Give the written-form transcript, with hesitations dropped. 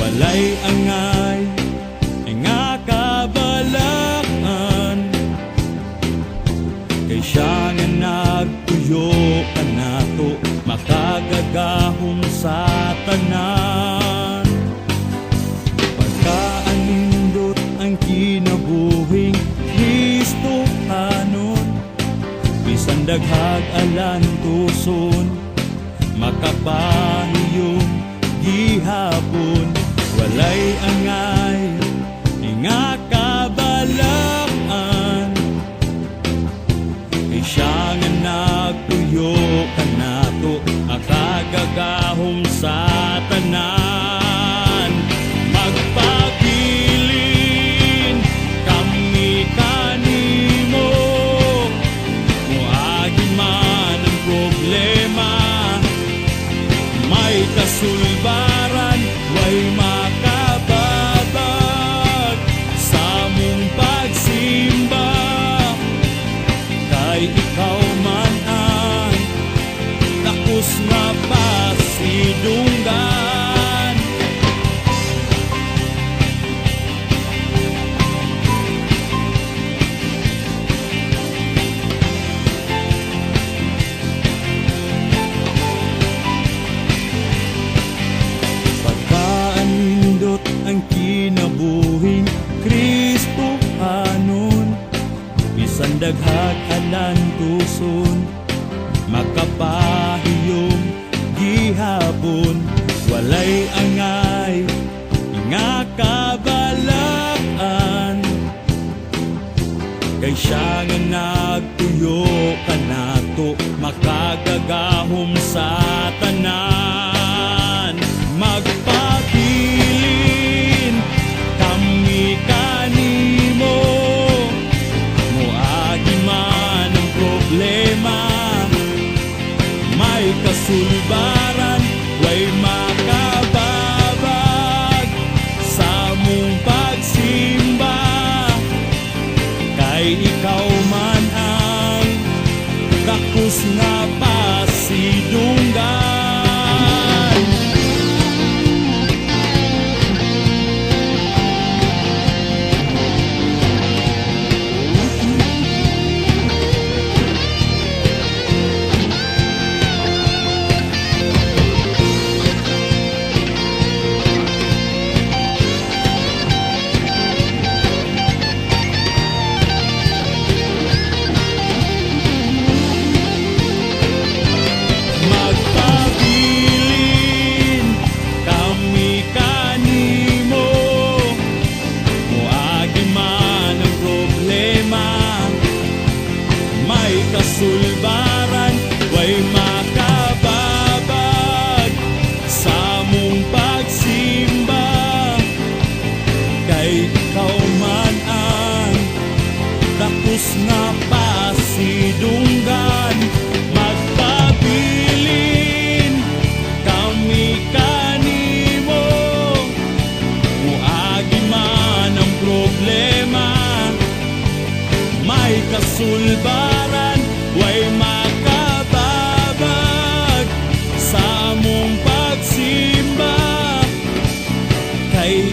walay angay nga kabalakan, kay siya nga nagtuyo kanato makagagahom sa tanan. Pagkaanindot ang kinabuhing Kristohanon, bisan daghag alan tuson makapahiyong gihapon, walay angay nga kabalakan, kay siya nga nagtuyo kanato makagagahom sa tanan. Magpabilin kami kanimo, moagi man ang problema, may kasulbaran, way makababag sa mong pagsimba, kay ikaw man ang takos nga pasidunggan. Pagkaanindot ang kinabuhing Kristohanon, bisan daghag alan tuson makapahiyong gihapon, walay angay nga kabalakan, kay siya nga nagtuyo kanato makagagahom sa tanan. Magpabilin kami kanimo, moagi man ang problema, may kasulbaran, way makababag sa mong pagsimba, kay ikaw man ang takos nga pasidunggan. Kasulbaran, way makababag sa mong pagsimba, kay ikaw man ang takos nga pasidunggan. Magpabilin kami kanimo, moagi man ang problema, may kasulbaran, way makababag sa mong pagsimba, kay